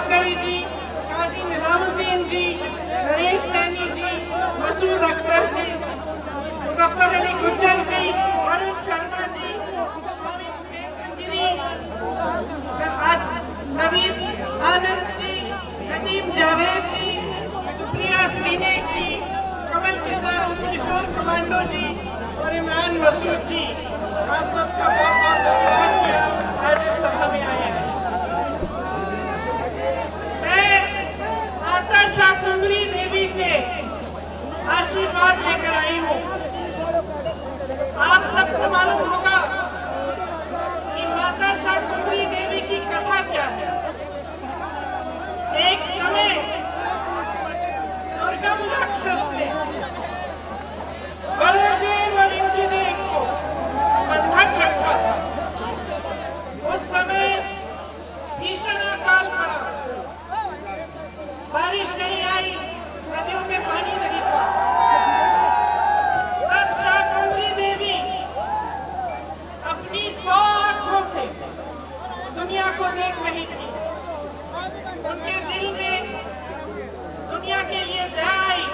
वाकई जी, काजी निजामुद्दीन जी, नरेश सैनी जी, मसूद अख्तर जी, मुजफ्फर अली गुज्जर जी, अरुण शर्मा जी, नवीन आनंद जी, नदीम जावेद जी, सुप्रिया सीने जी, कमल किशोर कमांडो जी और इमरान मसूद जी, आप सबका बहुत बहुत धन्यवाद कि आप आज इस सभा में आए हैं। मैं माता शाकुंभरी देवी से आशीर्वाद लेकर आई हूँ। आप सबको मालूम होगा कि माता शाकुंभरी देवी की कथा क्या है। एक समय दुर्गम राक्षस ने बलदेव और इंद्रदेव को बंधक रखा था। उस समय भीषण अकाल पड़ा, बारिश नहीं आई, नदियों में पानी नहीं था। तब शाकुंभरी देवी अपनी 100 आंखों से दुनिया को देख रही थी। उनके दिल में दुनिया के लिए दया आई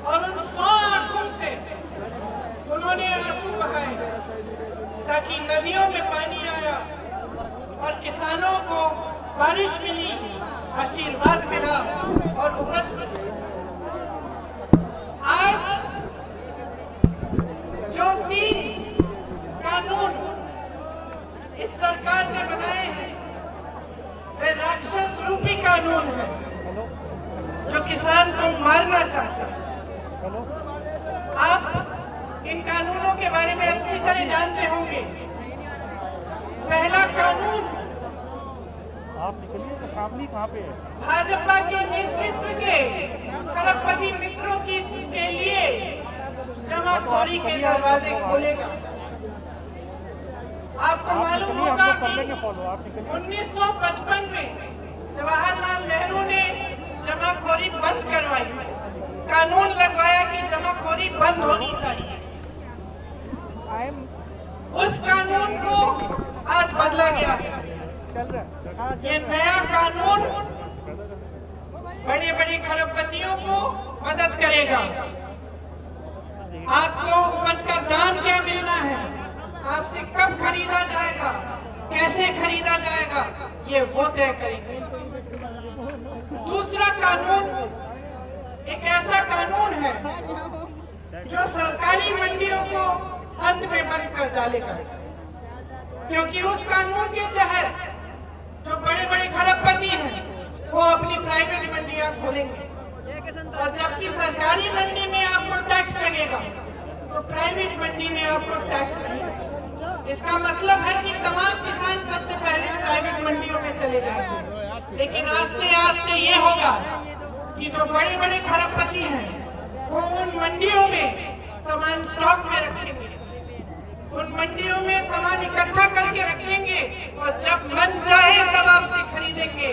और उन 100 आंखों से उन्होंने आंसू बहाए ताकि नदियों में पानी आया और किसानों को बारिश मिली, आशीर्वाद मिला और उपज मिली। आज जो 3 कानून इस सरकार ने बनाए हैं वे राक्षस रूपी कानून है जो किसान को मारना चाहते हैं। आप इन कानूनों के बारे में अच्छी तरह जानते होंगे। पहला कानून कहाँ पे है? भाजपा के नेतृत्व के खरबपति मित्रों के लिए जमाखोरी के दरवाजे खोलेगा। आपको मालूम होगा कि 1955 में जवाहरलाल नेहरू ने जमाखोरी बंद करवाई, कानून लगवाया कि जमाखोरी बंद होनी चाहिए। उस कानून को आज बदला गया है। ये नया कानून बड़े बड़े खरबपतियों को मदद करेगा। आपको उपज का दाम क्या मिलना है, आपसे कब खरीदा जाएगा, कैसे खरीदा जाएगा, ये वो तय करेंगे। दूसरा कानून एक ऐसा कानून है जो सरकारी मंडियों को अंत में बंद कर डालेगा, क्योंकि उस कानून के तहत जो बड़े बड़े खरबपति हैं वो अपनी प्राइवेट मंडियां खोलेंगे और जबकि सरकारी मंडी में आपको टैक्स लगेगा तो प्राइवेट मंडी में आपको टैक्स लगेगा। इसका मतलब है कि तमाम किसान सबसे पहले प्राइवेट मंडियों में चले जाएंगे। लेकिन आस्ते आस्ते ये होगा कि जो बड़े बड़े खरबपति हैं वो उन मंडियों में सामान स्टॉक में रखेंगे, उन मंडियों में सामान इकट्ठा करके रखेंगे और जब मन चाहे तब आपसे खरीदेंगे,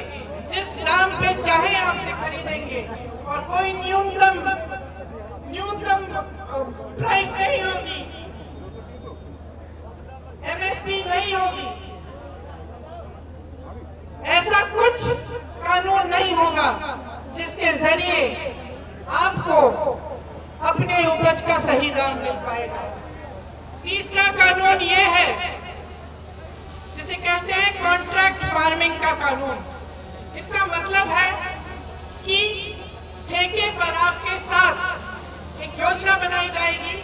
जिस दाम पे चाहे आपसे खरीदेंगे और कोई न्यूनतम प्राइस नहीं होगी, एमएसपी नहीं होगी। ऐसा कुछ कानून नहीं होगा जिसके जरिए आपको अपने उपज का सही दाम मिल पाएगा। तीसरा कानून ये है जिसे कहते हैं कॉन्ट्रैक्ट फार्मिंग का कानून। इसका मतलब है कि ठेके पर आपके साथ एक योजना बनाई जाएगी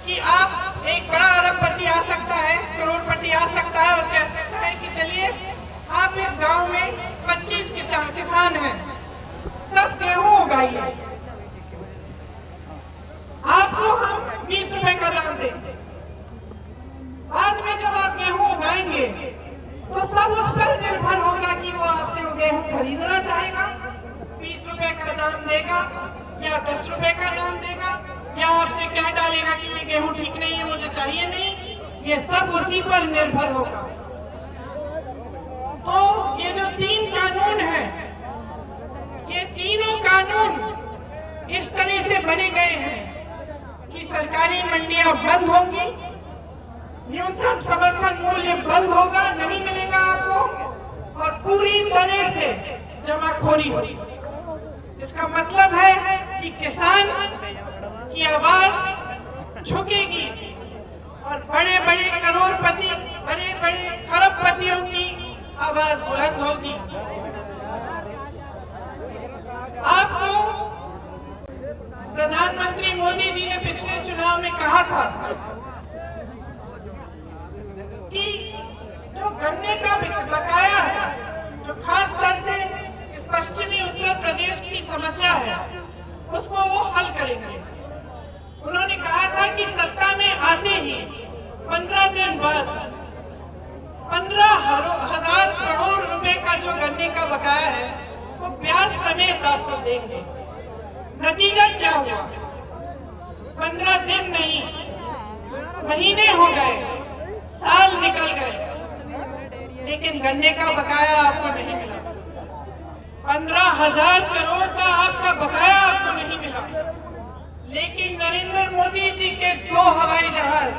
कि आप एक बड़ा अरबपति आ सकता है, करोड़पति आ सकता है और कह सकता है कि चलिए आप इस गांव में 25 किसान हैं, सब गेहूं उगाइए, आपको हम 20 रुपए का दाम देंगे। बाद में जब आप गेहूं उगाएंगे तो सब उस पर निर्भर होगा कि वो आपसे वो गेहूं खरीदना चाहेगा, 20 रुपए का दाम देगा या 10 रुपए का दाम देगा, या आपसे क्या डालेगा कि ये गेहूं ठीक नहीं है, मुझे चाहिए नहीं। ये सब उसी पर निर्भर होगा। तो ये जो 3 कानून हैं, ये तीनों कानून इस तरह से बने गए हैं कि सरकारी मंडियां बंद होंगी, न्यूनतम समर्थन मूल्य बंद होगा, नहीं मिलेगा आपको, और पूरी तरह जमाखोरी हो। इसका मतलब है कि किसान की आवाज झुकेगी और बड़े बड़े करोड़पति, बड़े बड़े खरबपतियों की आवाज बुलंद होगी। आपको प्रधानमंत्री मोदी जी ने पिछले चुनाव में कहा था कि जो गन्ने का बकाया है, जो खास तौर से इस पश्चिमी उत्तर प्रदेश की समस्या है, उसको वो हल करेंगे। उन्होंने कहा था कि सत्ता में आते ही 15 दिन बाद 15,000 करोड़ रुपए का जो गन्ने का बकाया है वो ब्याज समेत आपको देंगे। नतीजा क्या हुआ? 15 दिन नहीं, महीने हो गए, साल निकल गए, लेकिन गन्ने का बकाया आपको नहीं मिला। 15,000 करोड़ का आपका बकाया आपको नहीं मिला। लेकिन नरेंद्र मोदी जी के 2 हवाई जहाज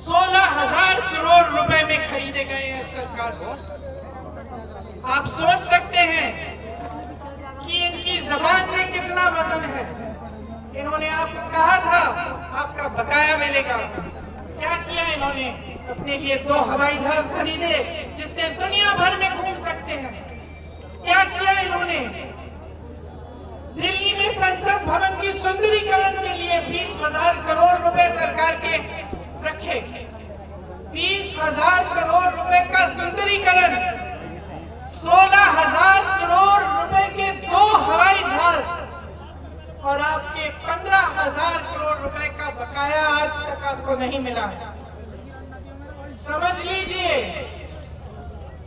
16,000 करोड़ रुपए में खरीदे गए हैं सरकार से। आप सोच सकते हैं कि इनकी जबान में कितना वजन है। इन्होंने आपको कहा था आपका बकाया मिलेगा। क्या किया इन्होंने? अपने लिए 2 हवाई जहाज खरीदे जिससे दुनिया भर में घूम सकते हैं। क्या किया इन्होंने? दिल्ली में संसद भवन की सुंदरीकरण के लिए 20,000 करोड़ रुपए सरकार के रखे। 20,000 करोड़ रुपए का सुंदरीकरण, 16,000 करोड़ रुपए के 2 हवाई जहाज और आपके 15,000 करोड़ रुपए का बकाया आज तक आपको नहीं मिला। समझ लीजिए,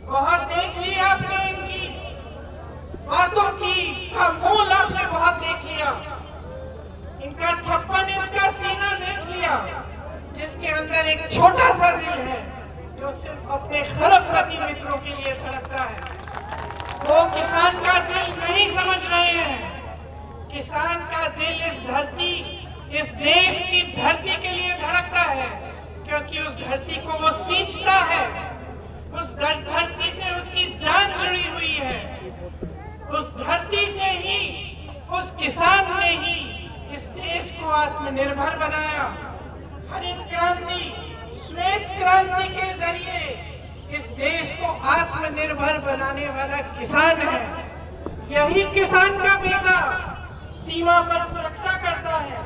बहुत देख लिया आपने इनकी बातों का मूल आपने बहुत देख लिया। इनका 56 इंच का सीना देख लिया, जिसके अंदर एक छोटा सा दिल है जो सिर्फ अपने खरबपति मित्रों के लिए धड़कता है। वो किसान का दिल नहीं समझ रहे हैं। किसान का दिल इस धरती, इस देश की धरती के लिए धड़कता है, क्योंकि उस धरती को वो सींचता है। उस धरती से उसकी जान जुड़ी हुई है। उस धरती से ही, उस किसान ने ही इस देश को आत्मनिर्भर बनाया। हरित क्रांति, श्वेत क्रांति के जरिए इस देश को आत्मनिर्भर बनाने वाला किसान है। यही किसान का बेटा सीमा पर सुरक्षा करता है,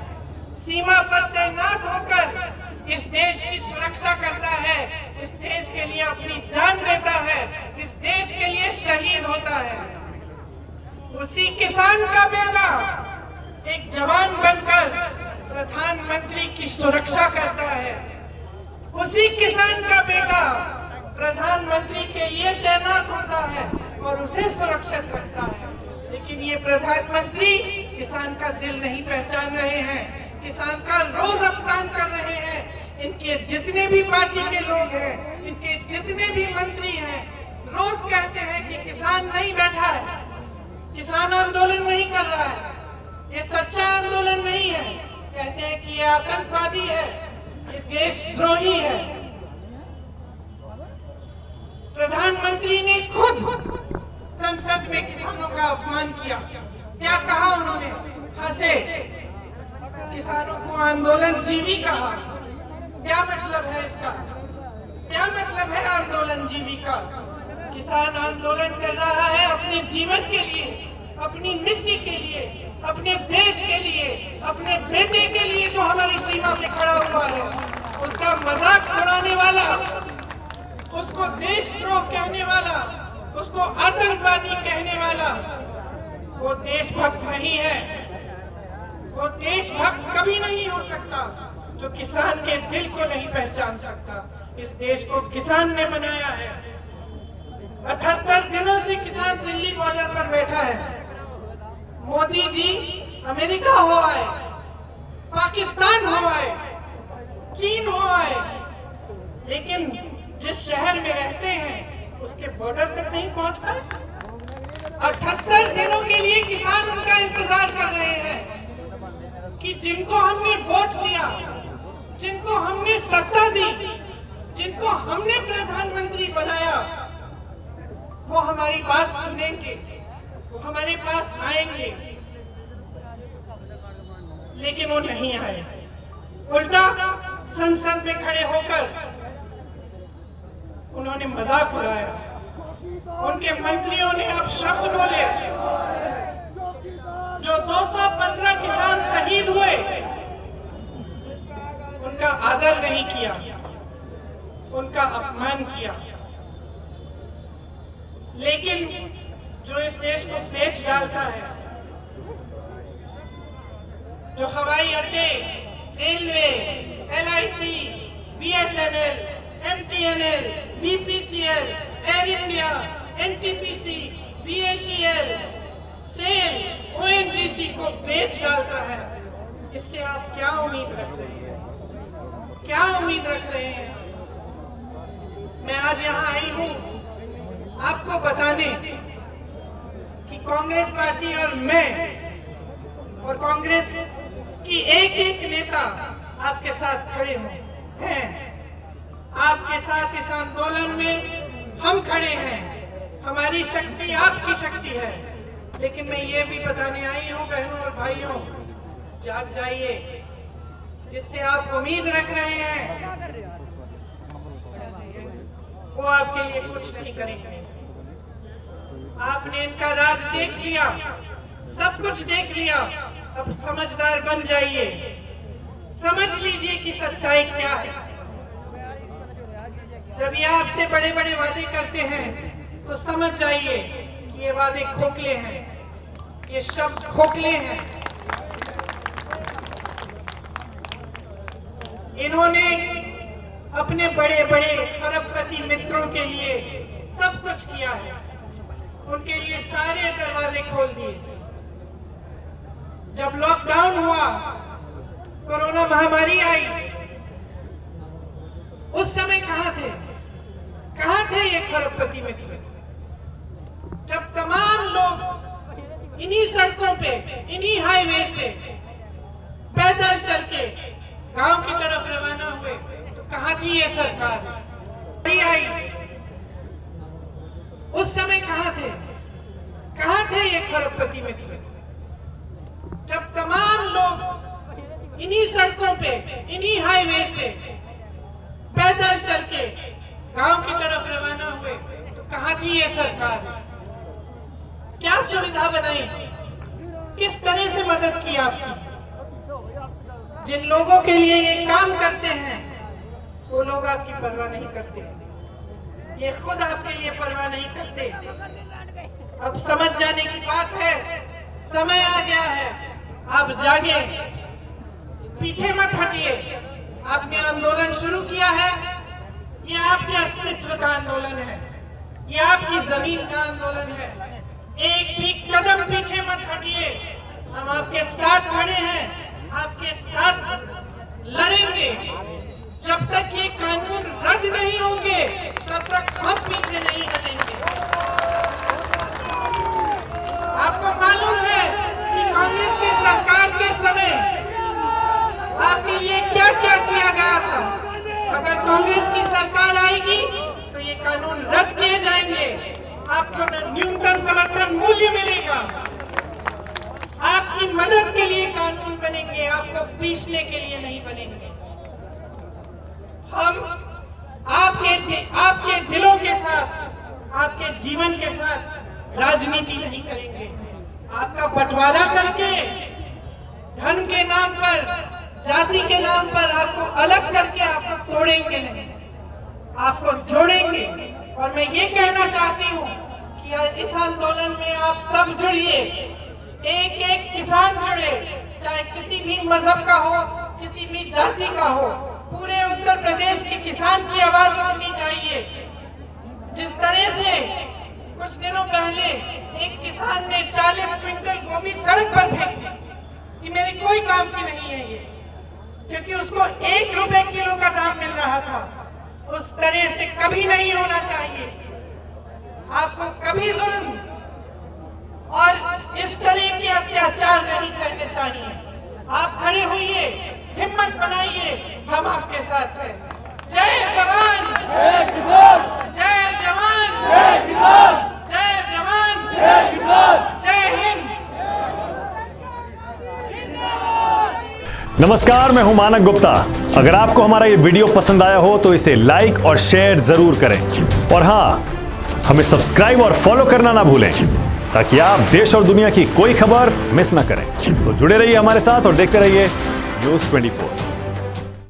सीमा पर तैनात होकर इस देश की सुरक्षा करता है, इस देश के लिए अपनी जान देता है, इस देश के लिए शहीद होता है। उसी किसान का बेटा एक जवान बनकर प्रधानमंत्री की सुरक्षा करता है। उसी किसान का बेटा प्रधानमंत्री के लिए तैनात होता है और उसे सुरक्षित रखता है। लेकिन ये प्रधानमंत्री किसान का दिल नहीं पहचान रहे हैं, किसान का रोज अपमान कर रहे हैं। इनके जितने भी पार्टी के लोग हैं, इनके जितने भी मंत्री हैं, रोज कहते हैं कि किसान नहीं बैठा है, किसान आंदोलन नहीं कर रहा है, ये सच्चा आंदोलन नहीं है। कहते हैं कि ये आतंकवादी है, ये देशद्रोही है। प्रधानमंत्री ने खुद संसद में किसानों का अपमान किया। क्या कहा उन्होंने? हंसे, किसानों को आंदोलन जीवी कहा। क्या मतलब है इसका? क्या मतलब है आंदोलन जीवी का? किसान आंदोलन कर रहा है अपने जीवन के लिए, अपनी मिट्टी के लिए, अपने देश के लिए, अपने बेटे के लिए जो हमारी सीमा पे खड़ा हुआ है। उसका मजाक उड़ाने वाला, उसको देशद्रोह कहने वाला, उसको आतंकवादी कहने वाला, वो देशभक्त नहीं है। वो देशभक्त कभी नहीं हो सकता जो किसान के दिल को नहीं पहचान सकता। इस देश को किसान ने बनाया है। 78 दिनों से किसान दिल्ली बॉर्डर पर बैठा है। मोदी जी अमेरिका हो आए, पाकिस्तान हो आए, चीन हो आए, लेकिन जिस शहर में रहते हैं उसके बॉर्डर तक नहीं पहुंच पाए। 78 दिनों के लिए किसान उनका इंतजार कर रहे हैं कि जिनको हमने वोट दिया, जिनको हमने सत्ता दी, जिनको हमने प्रधानमंत्री बनाया, वो हमारी बात सुनेंगे, वो हमारे पास आएंगे, लेकिन वो नहीं आए। उल्टा संसद में खड़े होकर उन्होंने मजाक उड़ाया। उनके मंत्रियों ने अब शब्द बोले, जो 215 किसान शहीद हुए उनका आदर नहीं किया, उनका अपमान किया। लेकिन जो इस देश को बेच डालता है, जो हवाई अड्डे, railway, LIC, BSNL, MTNL, BPCL, Air India, NTPC, BHEL, SAIL, ONGC को बेच डालता है, इससे आप क्या उम्मीद रख रहे हैं? क्या उम्मीद रख रहे हैं? मैं आज यहाँ आई हूँ आपको बताने कि कांग्रेस पार्टी और मैं और कांग्रेस की एक एक नेता आपके साथ खड़े हैं। आपके साथ इस आंदोलन में हम खड़े हैं। हमारी शक्ति आपकी शक्ति है। लेकिन मैं ये भी बताने आई हूँ बहनों और भाइयों, जाग जाइए। जिससे आप उम्मीद रख रहे हैं वो आपके लिए कुछ नहीं करेंगे। आपने इनका राज देख लिया, सब कुछ देख लिया, अब समझदार बन जाइए। समझ लीजिए कि सच्चाई क्या है। जब ये आपसे बड़े बड़े वादे करते हैं तो समझ जाइए कि ये वादे खोखले हैं, ये शब्द खोखले हैं। इन्होंने अपने बड़े बड़े खरबपति मित्रों के लिए सब कुछ किया है, उनके लिए सारे दरवाजे खोल दिए। जब लॉकडाउन हुआ, कोरोना महामारी आई, उस समय कहां थे? कहां थे ये खरबपति मित्र? जब तमाम लोग इन्हीं सड़कों पे, इन्हीं हाईवे पे पैदल चल के गांव की तरफ रवाना हुए, तो कहां थी ये सरकार? आई उस समय कहां थे? कहां थे ये खरबपति मित्र? जब तमाम लोग इन्हीं सड़कों पे, इन्हीं हाईवे पे पैदल चल के गांव की तरफ रवाना हुए, तो कहां थी ये सरकार? क्या सुविधा बनाई? किस तरह से मदद की आपकी? जिन लोगों के लिए ये काम करते हैं वो लोग आपकी परवाह नहीं करते, ये खुद आपके लिए परवाह नहीं करते। अब समझ जाने की बात है, समय आ गया है, आप जागे, पीछे मत हटिए। आपने आंदोलन शुरू किया है, ये आपके अस्तित्व का आंदोलन है, ये आपकी जमीन का आंदोलन है। एक भी कदम पीछे मत हटिए। हम आपके साथ खड़े हैं, आपके साथ लड़ेंगे। जब तक ये कानून रद्द नहीं होंगे तब तक हम पीछे नहीं हटेंगे। आपको मालूम है कि कांग्रेस की सरकार के समय आपके लिए क्या क्या किया गया था। अगर कांग्रेस की सरकार आएगी तो ये कानून रद्द किए जाएंगे, आपको न्यूनतम समर्थन मूल्य मिलेगा, आपकी मदद के लिए कानून बनेंगे, आपको पीसने के लिए नहीं बनेंगे। हम आपके दिलों के साथ, आपके जीवन के साथ राजनीति नहीं करेंगे। आपका बंटवारा करके धन के नाम पर, जाति के नाम पर आपको अलग करके आपको तोड़ेंगे नहीं, आपको जोड़ेंगे। और मैं ये कहना चाहती हूँ कि इस आंदोलन में आप सब जुड़िए, एक एक किसान जुड़े, चाहे किसी भी मजहब का हो, किसी भी जाति का हो। पूरे उत्तर प्रदेश के किसान की आवाज उठनी चाहिए। जिस तरह से कुछ दिनों पहले एक किसान ने 40 क्विंटल गोभी सड़क पर फेंक दी कि मेरे कोई काम की नहीं है ये, क्योंकि उसको 1 रुपए किलो का दाम मिल रहा था। उस तरह से कभी नहीं होना चाहिए। आपको कभी जुल्म और इस तरह के अत्याचार नहीं सहने चाहिए। आप खड़े होइए, हिम्मत बनाइए, हम आपके साथ हैं। जय जवान, जय जवान। नमस्कार, मैं हूं मानक गुप्ता। अगर आपको हमारा ये वीडियो पसंद आया हो तो इसे लाइक और शेयर जरूर करें और हाँ, हमें सब्सक्राइब और फॉलो करना ना भूलें ताकि आप देश और दुनिया की कोई खबर मिस ना करें। तो जुड़े रहिए हमारे साथ और देखते रहिए न्यूज़ 24।